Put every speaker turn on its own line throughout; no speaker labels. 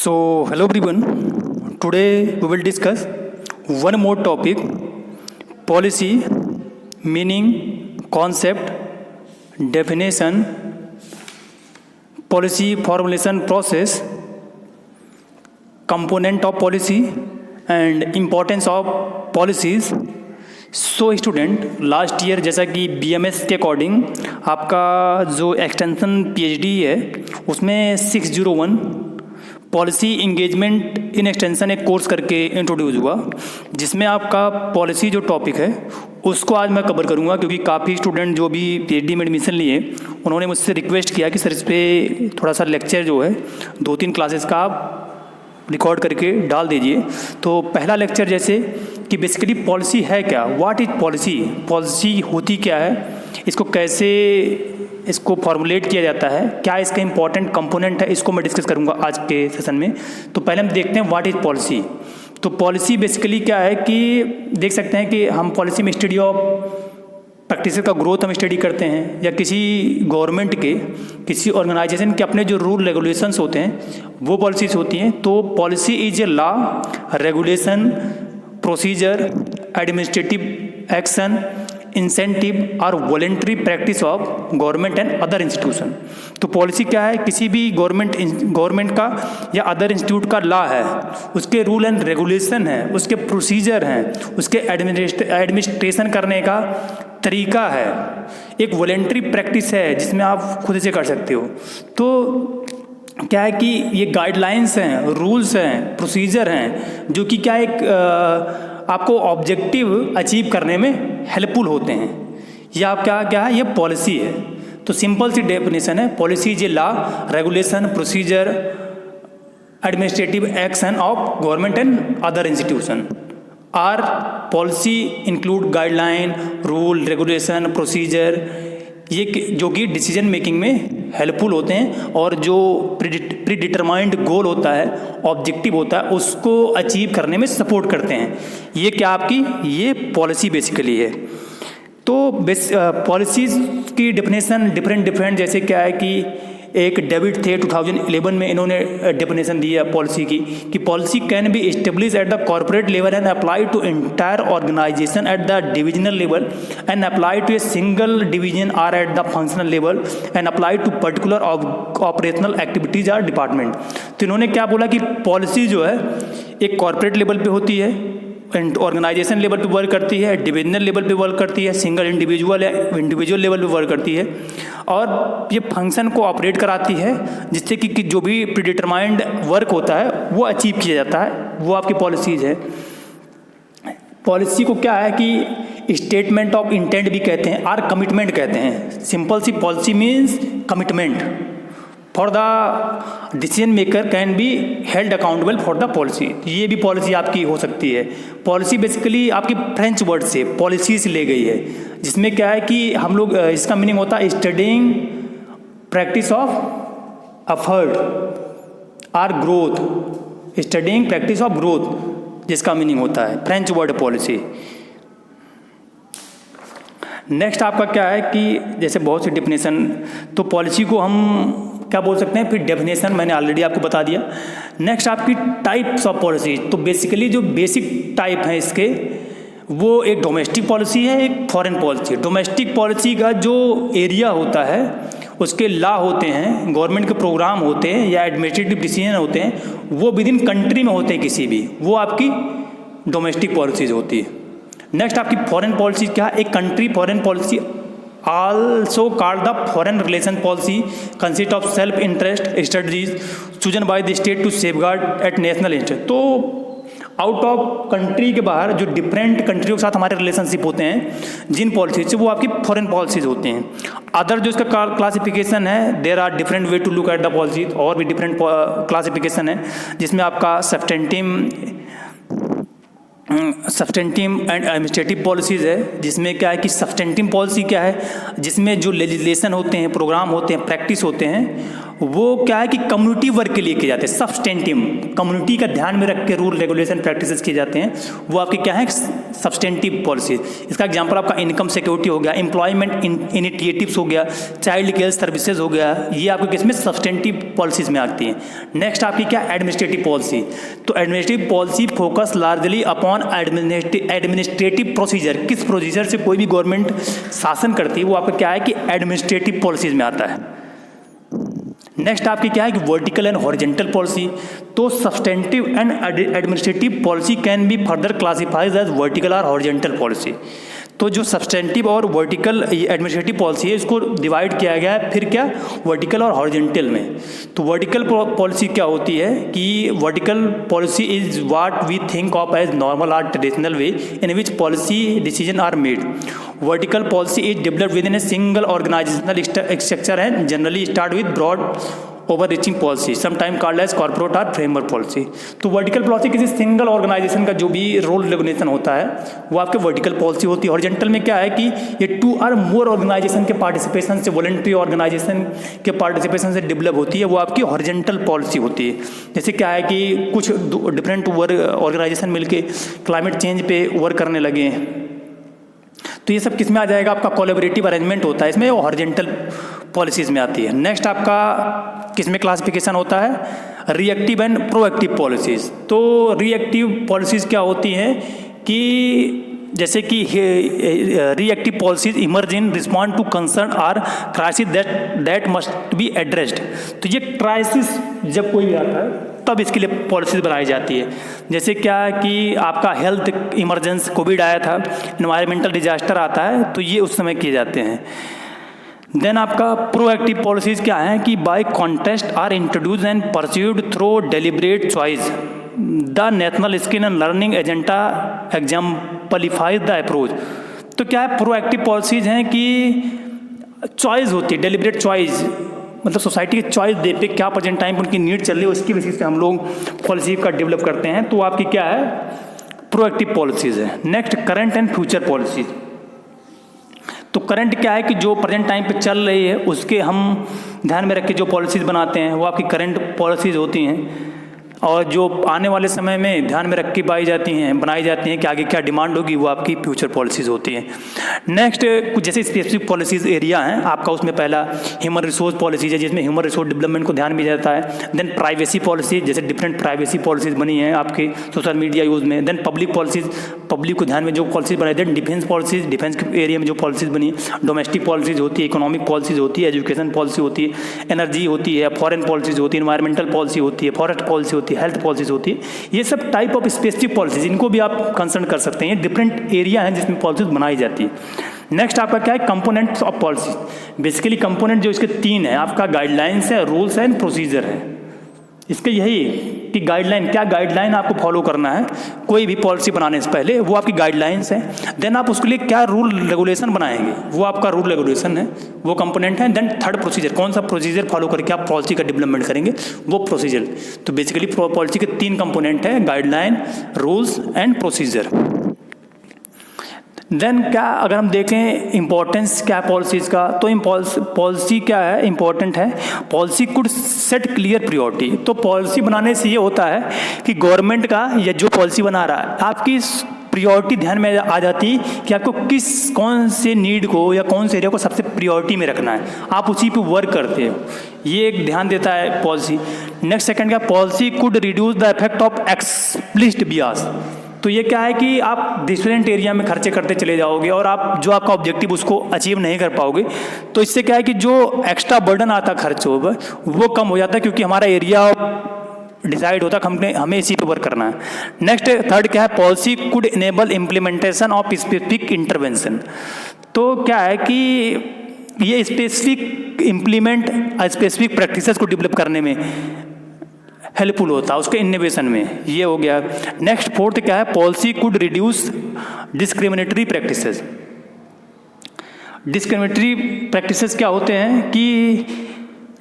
So, hello everyone. Today we will discuss one more topic: policy, meaning, concept, definition, policy formulation process, component of policy, and importance of policies. So student, last year जैसा कि BMS के according आपका जो extension PhD है उसमें 601 policy engagement इन extension एक course करके introduce हुआ, जिसमें आपका पॉलिसी जो टॉपिक है उसको आज मैं कवर करूंगा, क्योंकि काफ़ी स्टूडेंट जो भी PhD में एडमिशन लिए उन्होंने मुझसे रिक्वेस्ट किया कि सर इस पर थोड़ा सा लेक्चर जो है 2-3 क्लासेस का आप रिकॉर्ड करके डाल दीजिए। तो पहला लेक्चर जैसे कि बेसिकली पॉलिसी है क्या, व्हाट इज पॉलिसी, पॉलिसी होती क्या है, इसको कैसे इसको फॉर्मुलेट किया जाता है, क्या इसका इंपॉर्टेंट कंपोनेंट है, इसको मैं डिस्कस करूंगा आज के सेशन में। तो पहले हम देखते हैं व्हाट इज पॉलिसी। तो पॉलिसी बेसिकली क्या है कि देख सकते हैं कि हम पॉलिसी में स्टडी ऑफ प्रैक्टिस का ग्रोथ हम स्टडी करते हैं, या किसी गवर्नमेंट के किसी ऑर्गेनाइजेशन के अपने जो रूल रेगुलेशंस होते हैं वो पॉलिसीज होती हैं। तो policy is a law, regulation, procedure, administrative action, incentive और voluntary practice of government and other institution. तो पॉलिसी क्या है, किसी भी गवर्नमेंट का या अदर इंस्टीट्यूट का लॉ है, उसके रूल एंड रेगुलेशन है, उसके प्रोसीजर हैं, उसके एडमिनिस्ट्रेशन करने का तरीका है, एक वॉलेंट्री प्रैक्टिस है जिसमें आप खुद से कर सकते हो। तो क्या है कि ये गाइडलाइंस हैं, रूल्स हैं, प्रोसीजर हैं, जो कि क्या एक आपको ऑब्जेक्टिव अचीव करने में हेल्पफुल होते हैं। या आप क्या है, ये पॉलिसी है। तो सिंपल सी डेफिनेशन है, policy is a law, regulation, procedure, administrative action of government and other institution. Or policy include guideline, rule, regulation, procedure, ये जो कि डिसीजन मेकिंग में हेल्पफुल होते हैं और जो प्री डिटरमाइंड गोल होता है, ऑब्जेक्टिव होता है, उसको अचीव करने में सपोर्ट करते हैं। ये क्या आपकी ये पॉलिसी बेसिकली है। तो पॉलिसीज़ की डेफिनेशन डिफरेंट जैसे क्या है कि एक डेविड थे 2011 में इन्होंने डेफिनेशन दी है पॉलिसी की कि policy can be establish at the corporate level and apply to entire organization at the divisional level and apply to a single division or at the functional level and apply to particular operational activities or department. तो इन्होंने क्या बोला कि policy जो है एक corporate level पे होती है, ऑर्गेनाइजेशन लेवल पे वर्क करती है, डिविजनल लेवल पे वर्क करती है, सिंगल इंडिविजुअल लेवल पे वर्क करती है, और ये फंक्शन को ऑपरेट कराती है जिससे कि जो भी प्रीडिटरमाइंड वर्क होता है वो अचीव किया जाता है, वो आपकी पॉलिसीज है। पॉलिसी को क्या है कि स्टेटमेंट ऑफ इंटेंट भी कहते हैं और कमिटमेंट कहते हैं। सिंपल सी policy means commitment for the decision maker can be held accountable for the policy. ये भी पॉलिसी आपकी हो सकती है। पॉलिसी बेसिकली आपकी फ्रेंच वर्ड से पॉलिसी से ले गई है, जिसमें क्या है कि हम लोग इसका मीनिंग होता है स्टडीइंग प्रैक्टिस ऑफ एफर्ट और growth, studying practice of growth जिसका मीनिंग होता है फ्रेंच वर्ड पॉलिसी। नेक्स्ट आपका क्या है कि जैसे बहुत सी डेफिनेशन, तो पॉलिसी को हम क्या बोल सकते हैं, फिर डेफिनेशन मैंने ऑलरेडी आपको बता दिया। नेक्स्ट आपकी टाइप्स ऑफ पॉलिसी। तो बेसिकली जो बेसिक टाइप है इसके, वो एक डोमेस्टिक पॉलिसी है, एक फॉरेन पॉलिसी। डोमेस्टिक पॉलिसी का जो एरिया होता है, उसके लॉ होते हैं, गवर्नमेंट के प्रोग्राम होते हैं या एडमिनिस्ट्रेटिव डिसीजन होते हैं, वो विद इन कंट्री में होते हैं किसी भी, वो आपकी डोमेस्टिक पॉलिसीज होती है। नेक्स्ट आपकी फॉरेन पॉलिसी क्या है, एक country foreign policy also called the foreign relation policy consist of self interest strategies chosen by the state to safeguard at national interest। तो आउट ऑफ कंट्री के बाहर जो डिफरेंट कंट्रियों के साथ हमारे रिलेशनशिप होते हैं, जिन पॉलिसीज से, वो आपकी फॉरेन पॉलिसीज होती हैं। अदर जो इसका क्लासिफिकेशन है, there are different way to look at the policies, और भी डिफरेंट क्लासिफिकेशन है, जिसमें आपका सब्सटेंटिव एंड एडमिनिस्ट्रेटिव पॉलिसीज़ है, जिसमें क्या है कि सब्सटेंटिव पॉलिसी क्या है, जिसमें जो लेजिस्लेशन होते हैं, प्रोग्राम होते हैं, प्रैक्टिस होते हैं, वो क्या है कि कम्युनिटी वर्क के लिए किए जाते हैं, सब्सटेंटिव, कम्युनिटी का ध्यान में रख के रूल रेगुलेशन प्रैक्टिसेस किए जाते हैं, वो आपके क्या है सब्सटेंटिव पॉलिसी। इसका एग्जांपल आपका इनकम सिक्योरिटी हो गया, एम्प्लॉयमेंट इनिशिएटिव्स हो गया, चाइल्ड केयर सर्विसेज हो गया, ये आपके किसमें सब्सटेंटिव पॉलिसीज में आती हैं। नेक्स्ट आपकी क्या एडमिनिस्ट्रेटिव पॉलिसी। तो administrative policy focus largely upon administrative procedure, किस प्रोसीजर से कोई भी गवर्नमेंट शासन करती है वो आपका क्या है कि एडमिनिस्ट्रेटिव पॉलिसीज में आता है। नेक्स्ट आपकी क्या है कि वर्टिकल एंड हॉरिजेंटल पॉलिसी। तो substantive and administrative policy can be further classifies as vertical और हॉरिजेंटल पॉलिसी। तो जो सब्सटेंटिव और वर्टिकल एडमिनिस्ट्रेटिव पॉलिसी है इसको डिवाइड किया गया है फिर क्या वर्टिकल और हॉरिजेंटल में। तो वर्टिकल पॉलिसी क्या होती है कि vertical policy is what we think of as normal और traditional way in which policy decision are made. Vertical policy is developed within a single organizational structure है, generally start with broad overreaching policy, sometime called as corporate और framework policy. तो vertical policy किसी single organization का जो भी role regulation होता है वो आपके वर्टिकल पॉलिसी होती है। हॉरिजेंटल में क्या है कि ये 2 और मोर ऑर्गेनाइजेशन के पार्टिसिपेशन से, वॉलंटरी ऑर्गेनाइजेशन के पार्टिसिपेशन से डेवलप होती है, वो आपकी हॉरिजेंटल पॉलिसी होती है। जैसे क्या है कि कुछ डिफरेंट ऑर्गेनाइजेशन मिलके क्लाइमेट चेंज पे वर्क करने लगे हैं, तो ये सब किस में आ जाएगा, आपका कोलैबोरेटिव अरेंजमेंट होता है, इसमें वो हॉरिजेंटल पॉलिसीज में आती है। नेक्स्ट आपका किस में क्लासिफिकेशन होता है, रिएक्टिव एंड प्रोएक्टिव पॉलिसीज। तो रिएक्टिव पॉलिसीज क्या होती हैं कि जैसे कि reactive policies emerge in respond to concern or crisis that must be addressed. तो ये क्राइसिस जब कोई भी आता है तब इसके लिए पॉलिसीज बनाई जाती है। जैसे क्या कि आपका हेल्थ इमरजेंसी कोविड आया था, एनवायरमेंटल डिजास्टर आता है, तो ये उस समय किए जाते हैं। देन आपका प्रोएक्टिव पॉलिसीज क्या है कि by contrast are introduce and pursued through deliberate choice the national skill and learning agenda exemplifies the approach. तो क्या है प्रोएक्टिव पॉलिसीज हैं कि चॉइस होती है, डेलिब्रेट चॉइस, मतलब सोसाइटी की चॉइस दे पे क्या प्रेजेंट टाइम पर उनकी नीड चल रही है उसकी बेसिस पे हम लोग पॉलिसी का डेवलप करते हैं, तो आपकी क्या है प्रोएक्टिव पॉलिसीज है। Next current and future policies. तो करंट क्या है कि जो प्रेजेंट टाइम पे चल रही है उसके हम ध्यान में रख के जो पॉलिसीज़ बनाते हैं वो आपकी करंट पॉलिसीज़ होती हैं, और जो आने वाले समय में ध्यान में रख के बनाई जाती हैं कि आगे क्या डिमांड होगी, वो आपकी फ्यूचर पॉलिसीज़ होती हैं। नेक्स्ट कुछ जैसे स्पेसिफिक पॉलिसीज़ एरिया हैं आपका, उसमें पहला ह्यूमन रिसोर्स पॉलिसीज है जिसमें ह्यूमन रिसोर्स डेवलपमेंट को ध्यान में जाता है। देन प्राइवेसी पॉलिसी, जैसे डिफरेंट प्राइवेसी पॉलिसीज़ बनी हैं आपके सोशल मीडिया यूज़ में। देन पब्लिक पॉलिसीज़, पब्लिक को ध्यान में जो पॉलिसीज़ बनाई। देन डिफेंस पॉलिसीज़, डिफेंस के एरिया में जो पॉलिसीज़ बनी। डोमेस्टिक पॉलिसीज़ होती है, इकोनॉमिक पॉलिसीज़ होती है, एजुकेशन पॉलिसी होती है, एनर्जी होती है, फॉरेन पॉलिसीज़ होती है, एनवायरमेंटल पॉलिसी होती है, फॉरेस्ट पॉलिसी होती है, हेल्थ पॉलिसीज़ होती है। ये सब टाइप ऑफ स्पेसिफिक पॉलिसीज, इनको भी आप कंसर्न कर सकते हैं। ये डिफरेंट एरिया हैं जिसमें पॉलिसीज बनाई जाती है। नेक्स्ट आपका क्या है components of policy. Basically component जो इसके 3 है, आपका गाइडलाइंस है, रूल्स है, प्रोसीजर है। इसके यही कि गाइडलाइन, क्या गाइडलाइन आपको फॉलो करना है कोई भी पॉलिसी बनाने से पहले, वो आपकी गाइडलाइंस है। देन आप उसके लिए क्या रूल रेगुलेशन बनाएंगे, वो आपका रूल रेगुलेशन है, वो कंपोनेंट है। देन थर्ड प्रोसीजर, कौन सा प्रोसीजर फॉलो करके आप पॉलिसी का डेवलपमेंट करेंगे, वो प्रोसीजर। तो बेसिकली पॉलिसी के 3 कंपोनेंट है, guideline, rules and procedure. Then क्या अगर हम देखें इम्पोर्टेंस क्या पॉलिसीज़ का, तो पॉलिसी क्या है इम्पोर्टेंट है। Policy could set clear priority. तो पॉलिसी बनाने से ये होता है कि गवर्नमेंट का या जो पॉलिसी बना रहा है आपकी प्रायोरिटी ध्यान में आ जाती है कि आपको कौन से नीड को या कौन से एरिया को सबसे प्रायोरिटी में रखना है, आप उसी पे वर्क करते हो, ये एक ध्यान देता है पॉलिसी। नेक्स्ट सेकंड क्या, policy could reduce the effect of explicit Beas. तो ये क्या है कि आप डिफरेंट एरिया में खर्चे करते चले जाओगे और आप जो आपका ऑब्जेक्टिव उसको अचीव नहीं कर पाओगे। तो इससे क्या है कि जो एक्स्ट्रा बर्डन आता खर्चों पर वो कम हो जाता है, क्योंकि हमारा एरिया डिसाइड होता है हमें इसी पे वर्क करना है। नेक्स्ट थर्ड क्या है, policy could enable implementation of specific intervention. तो क्या है कि ये स्पेसिफिक स्पेसिफिक प्रैक्टिसेस को डेवलप करने में हेल्पफुल होता है, उसके इनोवेशन में, ये हो गया। नेक्स्ट फोर्थ क्या है, policy could reduce discriminatory practices. Discriminatory practices क्या होते हैं कि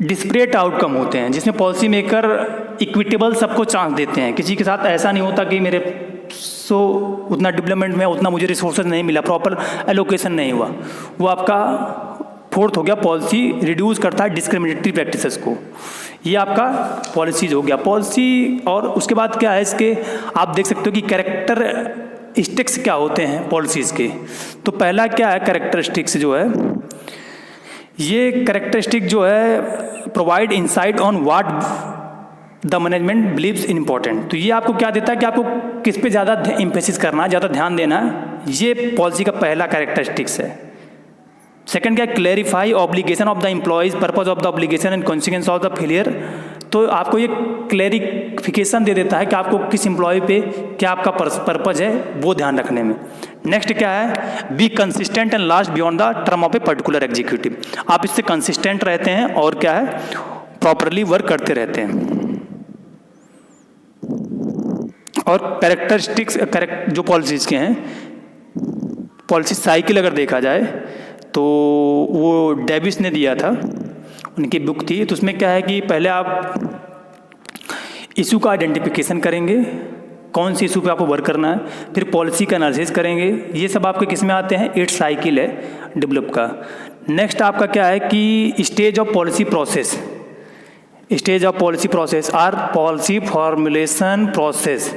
डिस्परेट आउटकम होते हैं, जिसमें पॉलिसी मेकर इक्विटेबल सबको चांस देते हैं। किसी के साथ ऐसा नहीं होता कि मेरे उतना डेवलपमेंट में उतना मुझे रिसोर्सेज नहीं मिला, प्रॉपर एलोकेशन नहीं हुआ, वो आपका फोर्थ हो गया पॉलिसी रिड्यूस करता है डिस्क्रिमिनेटरी प्रैक्टिसेस को। ये आपका पॉलिसीज हो गया पॉलिसी। और उसके बाद क्या है इसके, आप देख सकते हो कि कैरेक्टरिस्टिक्स क्या होते हैं पॉलिसीज़ के। तो पहला क्या है कैरेक्टरिस्टिक्स जो है, ये कैरेक्टरिस्टिक जो है provide insight on what the management believes in important. तो ये आपको क्या देता है कि आपको किस पे ज़्यादा एम्फेसिस करना है, ज़्यादा ध्यान देना है। ये पॉलिसी का पहला कैरेक्टरिस्टिक्स है। सेकंड क्या है, clarify obligation of the employees, purpose of the obligation and consequence of the failure. तो आपको ये क्लैरिफिकेशन दे देता है कि आपको किस एम्प्लॉय पे क्या आपका पर्पज है वो ध्यान रखने में। नेक्स्ट क्या है, be consistent and last beyond the term of a particular executive. आप इससे कंसिस्टेंट रहते हैं और क्या है प्रॉपरली वर्क करते रहते हैं। और कैरेक्टरिस्टिक्स जो पॉलिसीज के हैं, पॉलिसी साइकिल अगर देखा जाए तो वो डेविस ने दिया था, उनकी बुक थी। तो उसमें क्या है कि पहले आप इशू का आइडेंटिफिकेशन करेंगे, कौन सी इशू पे आपको वर्क करना है, फिर पॉलिसी का एनालिसिस करेंगे। ये सब आपके किस में आते हैं, 8 साइकिल है डेवलप का। नेक्स्ट आपका क्या है कि stage of policy process, stage of policy process or policy formulation process.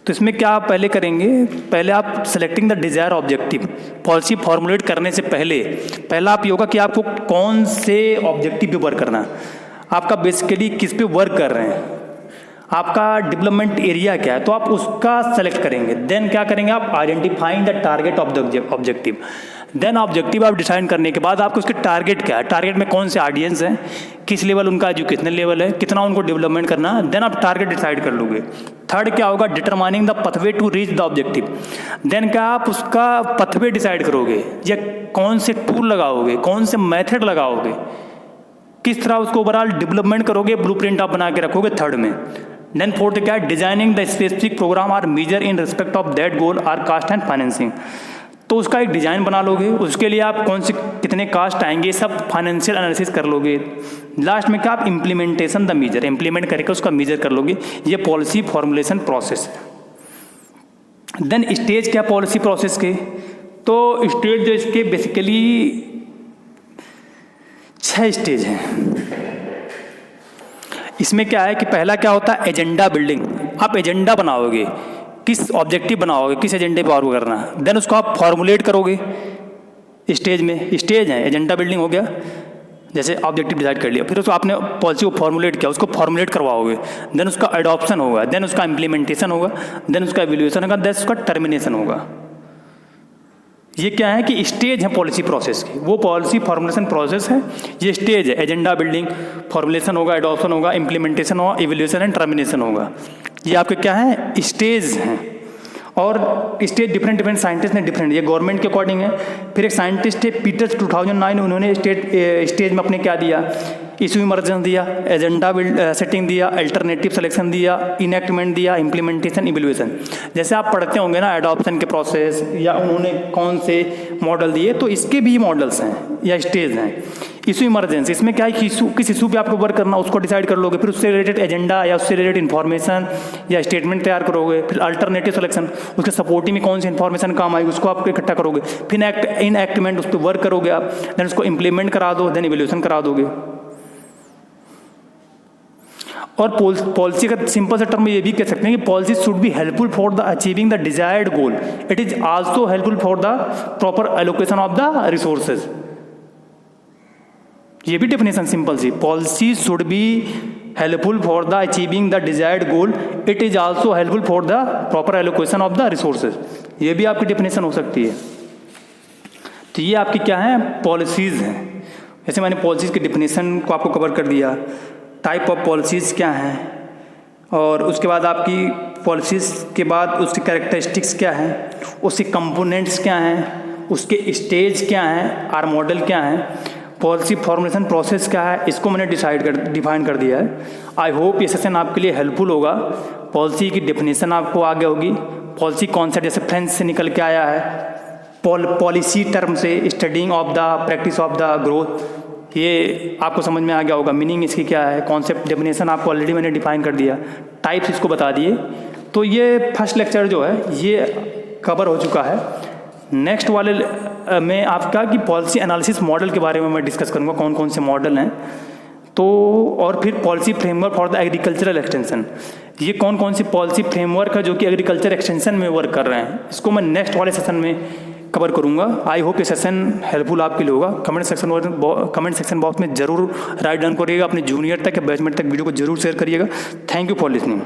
तो इसमें क्या आप पहले करेंगे, पहले आप selecting the desire objective. Policy formulate करने से पहला आप ये होगा कि आपको कौन से ऑब्जेक्टिव पे वर्क करना है, आपका बेसिकली किस पे वर्क कर रहे हैं, आपका डेवलपमेंट एरिया क्या है, तो आप उसका सेलेक्ट करेंगे। देन क्या करेंगे, आप identifying the target of the objective. Then objective आप डिसाइड करने के बाद आपको उसके टारगेट क्या है, टारगेट में कौन से ऑडियंस हैं, किस लेवल उनका एजुकेशनल लेवल है, कितना उनको डेवलपमेंट करना है। देन आप टारगेट डिसाइड कर लोगे। थर्ड क्या होगा, determining the pathway to reach the objective. Then क्या आप उसका पथवे डिसाइड करोगे, या कौन से टूल लगाओगे, कौन से मेथड लगाओगे, किस तरह उसको ओवरऑल डेवलपमेंट करोगे, ब्लूप्रिंट आप बना के रखोगे थर्ड में। देन फोर्थ क्या है, designing the specific program or measure in respect of that goal or cost and financing. तो उसका एक डिज़ाइन बना लोगे, उसके लिए आप कौन से कितने कास्ट आएंगे सब फाइनेंशियल एनालिसिस कर लोगे। लास्ट में क्या आप इम्प्लीमेंटेशन द मेजर, इम्प्लीमेंट करके उसका मेजर कर लोगे। ये पॉलिसी फॉर्मुलेशन प्रोसेस है। देन स्टेज क्या पॉलिसी प्रोसेस के, तो स्टेज जो इसके बेसिकली 6 स्टेज हैं। इसमें क्या है कि पहला क्या होता है, एजेंडा बिल्डिंग। आप एजेंडा बनाओगे, किस ऑब्जेक्टिव बनाओगे, किस एजेंडे पे वर्क करना है। देन उसको आप फॉर्मुलेट करोगे स्टेज में, स्टेज है एजेंडा बिल्डिंग हो गया, जैसे ऑब्जेक्टिव डिसाइड कर लिया, फिर उसको आपने पॉलिसी को फॉर्मुलेट किया, उसको फॉर्मुलेट करवाओगे। देन उसका एडॉप्शन होगा, देन उसका इम्प्लीमेंटेशन होगा, देन उसका एवेल्यूएशन होगा, देन उसका टर्मिनेशन होगा। ये क्या है कि स्टेज है पॉलिसी प्रोसेस की, वो पॉलिसी फॉर्मुलेशन प्रोसेस है, ये स्टेज है। एजेंडा बिल्डिंग, फॉर्मुलेशन होगा, एडॉप्शन होगा, इम्प्लीमेंटेशन होगा, इवैल्यूएशन एंड टर्मिनेशन होगा। ये आपके क्या है, स्टेज हैं। और स्टेज डिफरेंट साइंटिस्ट ने डिफरेंट, ये गवर्नमेंट के अकॉर्डिंग है। फिर एक साइंटिस्ट है पीटर्स 2009, उन्होंने स्टेज में अपने क्या दिया, इशू इमरजेंस दिया, एजेंडा सेटिंग दिया, अल्टरनेटिव सिलेक्शन दिया, इनएक्टमेंट दिया, इम्प्लीमेंटेशन, इवैल्यूएशन। जैसे आप पढ़ते होंगे ना एडॉप्शन के प्रोसेस, या उन्होंने कौन से मॉडल दिए, तो इसके भी मॉडल्स हैं या स्टेज हैं। इशू इमरजेंस, इसमें क्या है कि किस इशू पे आपको वर्क करना उसको डिसाइड कर लोगे, फिर उससे रिलेटेड एजेंडा या उससे रिलेटेड इन्फॉर्मेशन या स्टेटमेंट तैयार करोगे। फिर अल्टरनेटिव सिलेक्शन, उसके सपोर्टिंग में कौन सी इन्फॉर्मेशन काम आएगी उसको आप इकट्ठा करोगे। फिर इनएक्टमेंट, उस पर वर्क करोगे आप, देन उसको इम्प्लीमेंट करा दो, देन इवैल्यूएशन करा दोगे। और पॉलिसी का सिंपल सा टर्म ये भी कह सकते हैं कि policy should be helpful for the achieving the desired goal, it is also helpful for the proper allocation of the resources. ये भी डेफिनेशन सिंपल सी, policy should be helpful for the achieving the desired goal, it is also helpful for the proper allocation of the resources. ये भी आपकी definition हो सकती है। तो ये आपकी क्या है, पॉलिसीज हैं। जैसे मैंने पॉलिसीज की डेफिनेशन को आपको कवर कर दिया, टाइप ऑफ पॉलिसीज़ क्या हैं, और उसके बाद आपकी पॉलिसीज़ के बाद उसकी कैरेक्टरिस्टिक्स क्या हैं, उसके कंपोनेंट्स क्या हैं, उसके स्टेज क्या हैं, आर मॉडल क्या हैं, पॉलिसी फॉर्मुलेशन प्रोसेस क्या है, इसको मैंने डिफाइन कर दिया है। आई होप ये सेशन आपके लिए हेल्पफुल होगा। पॉलिसी की डेफिनेशन आपको आगे होगी, पॉलिसी कॉन्सेप्ट जैसे फ्रेंच से निकल के आया है, पॉलिसी टर्म से studying of the practice of the growth, ये आपको समझ में आ गया होगा। मीनिंग इसकी क्या है, कॉन्सेप्ट डेफिनेशन आपको ऑलरेडी मैंने डिफाइन कर दिया, टाइप्स इसको बता दिए। तो ये फर्स्ट लेक्चर जो है ये कवर हो चुका है। नेक्स्ट वाले में आपका कि पॉलिसी एनालिसिस मॉडल के बारे में मैं डिस्कस करूँगा, कौन कौन से मॉडल हैं। तो और फिर policy framework for the agricultural extension, ये कौन कौन सी पॉलिसी फ्रेमवर्क है जो कि एग्रीकल्चर एक्सटेंशन में वर्क कर रहे हैं, इसको मैं नेक्स्ट वाले सेशन में कवर करूँगा। आई होप ये सेशन हेल्पफुल आपके लिए होगा। कमेंट सेक्शन बॉक्स में जरूर राइट डाउन करिएगा, अपने जूनियर तक या बैचमेट तक वीडियो को जरूर शेयर करिएगा। Thank you for listening.